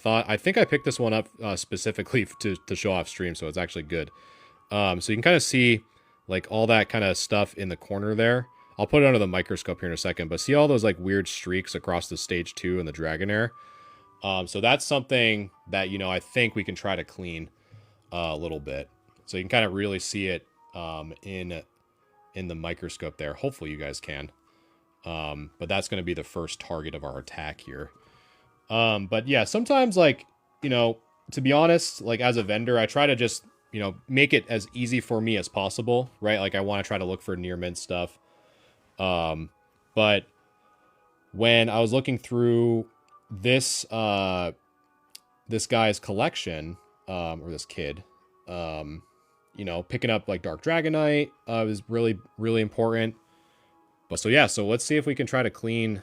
I think I picked this one up specifically to show off stream, so it's actually good. So you can kind of see like all that kind of stuff in the corner there. I'll put it under the microscope here in a second, but see all those like weird streaks across the stage 2 and the Dragonair. So that's something that, I think we can try to clean a little bit. So you can kind of really see it in the microscope there. Hopefully you guys can. But that's going to be the first target of our attack here. But yeah, sometimes like, to be honest, like as a vendor, I try to just, make it as easy for me as possible, right? Like I want to try to look for near mint stuff. But when I was looking through this this guy's collection, or this kid, picking up like Dark Dragonite was really, really important. But so yeah, so let's see if we can try to clean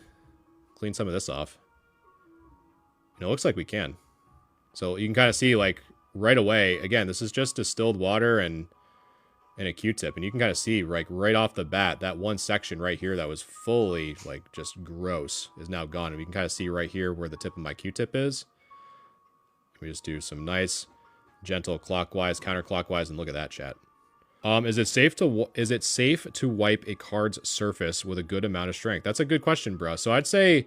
some of this off. It looks like we can. So you can kind of see like right away, again, this is just distilled water and a Q-tip. And you can kind of see like right off the bat, that one section right here that was fully like just gross is now gone. And we can kind of see right here where the tip of my Q-tip is. We just do some nice, gentle clockwise, counterclockwise, and look at that, chat. Is it safe to wipe a card's surface with a good amount of strength? That's a good question, bro. So I'd say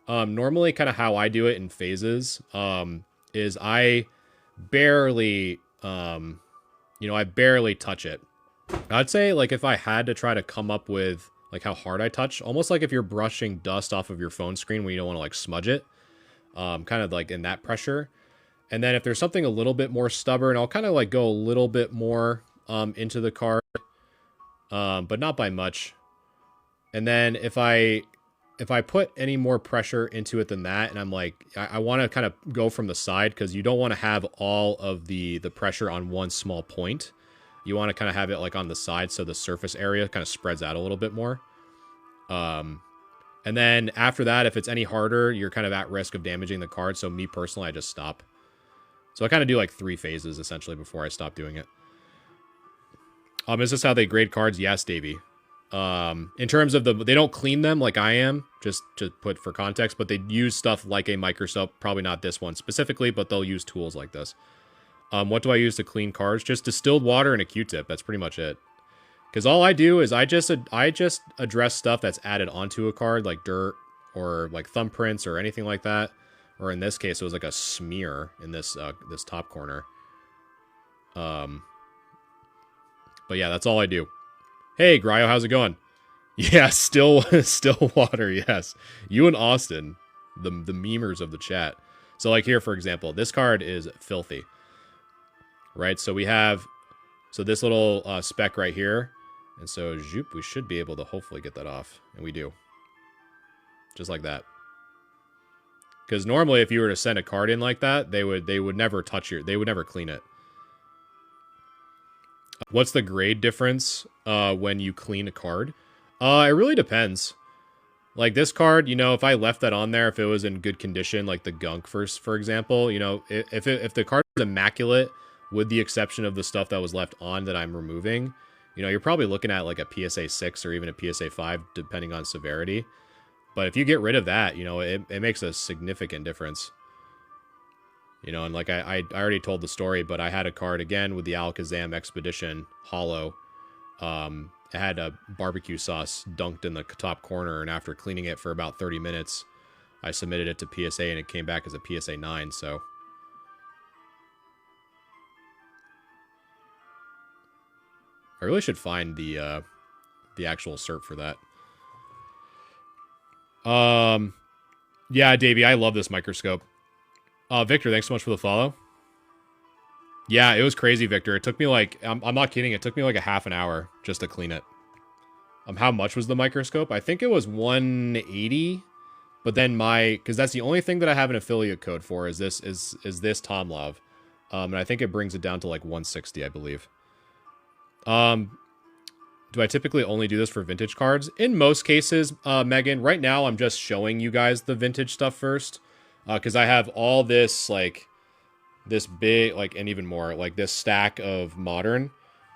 normally kind of how I do it in phases is I barely, I barely touch it. I'd say like if I had to try to come up with like how hard I touch, almost like if you're brushing dust off of your phone screen when you don't want to like smudge it, kind of like in that pressure. And then if there's something a little bit more stubborn, I'll kind of like go a little bit more into the card, but not by much. And then if I put any more pressure into it than that, and I'm like, I want to kind of go from the side because you don't want to have all of the pressure on one small point. You want to kind of have it like on the side so the surface area kind of spreads out a little bit more. And then after that, if it's any harder, you're kind of at risk of damaging the card. So me personally, I just stop. So I kind of do like 3 phases essentially before I stop doing it. Is this how they grade cards? Yes, Davey. In terms of they don't clean them like I am, just to put for context, but they use stuff like a microscope, probably not this one specifically, but they'll use tools like this. What do I use to clean cards? Just distilled water and a Q-tip. That's pretty much it. Because all I do is I just address stuff that's added onto a card, like dirt or like thumbprints or anything like that. Or in this case, it was like a smear in this this top corner. But yeah, that's all I do. Hey, Gryo, how's it going? Yeah, still water, yes. You and Austin, the memers of the chat. So like here, for example, this card is filthy. Right, so we have this little speck right here. And so, zoop, we should be able to hopefully get that off. And we do. Just like that. Because normally if you were to send a card in like that, they would never touch they would never clean it. What's the grade difference when you clean a card? It really depends. Like this card, if I left that on there, if it was in good condition, like the gunk for example, if the card was immaculate, with the exception of the stuff that was left on that I'm removing, you're probably looking at like a PSA 6 or even a PSA 5, depending on severity. But if you get rid of that, it makes a significant difference. And like I already told the story, but I had a card again with the Alakazam Expedition Hollow. It had a barbecue sauce dunked in the top corner, and after cleaning it for about 30 minutes, I submitted it to PSA, and it came back as a PSA 9, so... I really should find the actual cert for that. Yeah, Davey, I love this microscope. Victor, thanks so much for the follow. Yeah, it was crazy, Victor. It took me like, I'm not kidding, it took me like a half an hour just to clean it. How much was the microscope? I think it was 180, but then because that's the only thing that I have an affiliate code for is this Tom Love. And I think it brings it down to like 160, I believe. Do I typically only do this for vintage cards? In most cases, Megan, right now I'm just showing you guys the vintage stuff first. Because I have all this, like, this big, like, and even more, like, this stack of modern,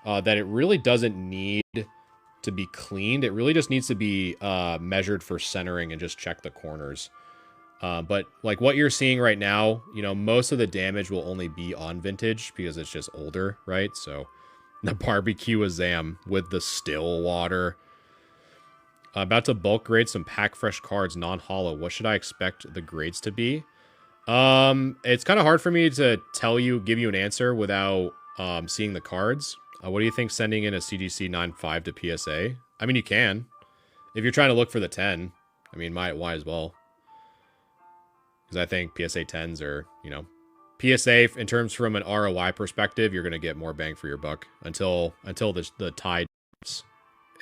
that it really doesn't need to be cleaned. It really just needs to be measured for centering and just check the corners. But like what you're seeing right now, you know, most of the damage will only be on vintage because it's just older, right? So the barbecue Azam with the still water. About to bulk grade some pack fresh cards non-hollow. What should I expect the grades to be? It's kind of hard for me to give you an answer without seeing the cards. What do you think sending in a CGC 9.5 to PSA? I mean, you can. If you're trying to look for the 10, I mean, might as well. Because I think PSA 10s are, you know, PSA in terms from an ROI perspective, you're going to get more bang for your buck until the tide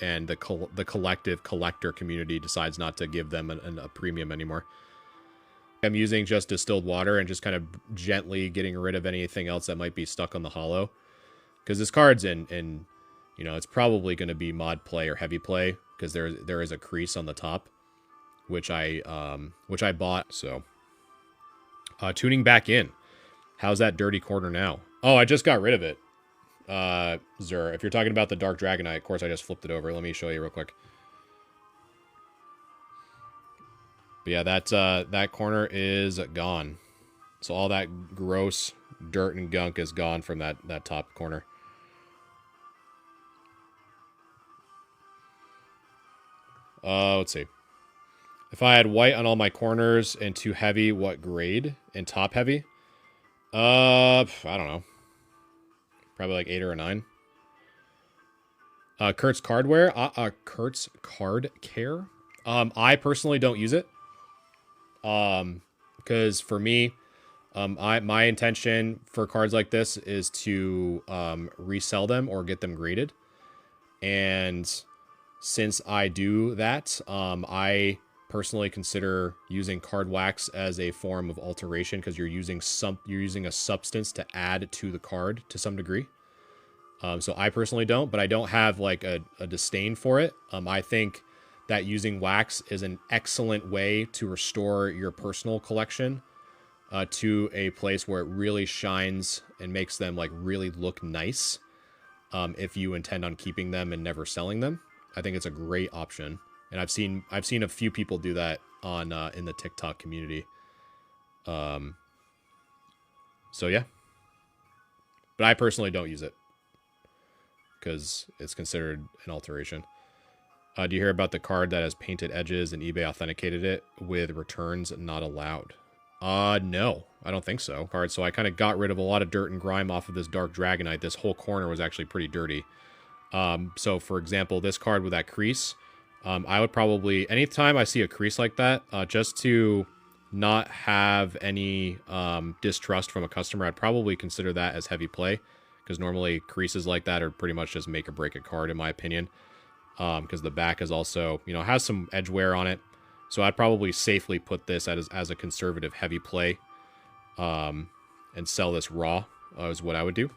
and the collective collector community decides not to give them a premium anymore. I'm using just distilled water and just kind of gently getting rid of anything else that might be stuck on the hollow. Because this card's in, you know, it's probably going to be mod play or heavy play because there is a crease on the top, which I bought. So, tuning back in. How's that dirty corner now? Oh, I just got rid of it. Zur, if you're talking about the Dark Dragonite, of course I just flipped it over. Let me show you real quick. But yeah, that corner is gone. So all that gross dirt and gunk is gone from that top corner. Let's see. If I had white on all my corners and too heavy, what grade? And top heavy? I don't know. Probably like 8 or a 9. Kurt's Cardware. Kurt's Card Care. I personally don't use it. Because for me, my intention for cards like this is to resell them or get them graded. And since I do that, I personally consider using card wax as a form of alteration because you're using a substance to add to the card to some degree. So I personally don't, but I don't have like a disdain for it. I think that using wax is an excellent way to restore your personal collection to a place where it really shines and makes them like really look nice. If you intend on keeping them and never selling them, I think it's a great option. And I've seen a few people do that on in the TikTok community. So yeah, but I personally don't use it because it's considered an alteration. Do you hear about the card that has painted edges and eBay authenticated it with returns not allowed? No, I don't think so. So I kind of got rid of a lot of dirt and grime off of this Dark Dragonite. This whole corner was actually pretty dirty. So for example, this card with that crease, I would probably, anytime I see a crease like that, just to not have any distrust from a customer, I'd probably consider that as heavy play. Because normally creases like that are pretty much just make or break a card, in my opinion. Because the back is also, you know, has some edge wear on it. So I'd probably safely put this as a conservative heavy play and sell this raw is what I would do.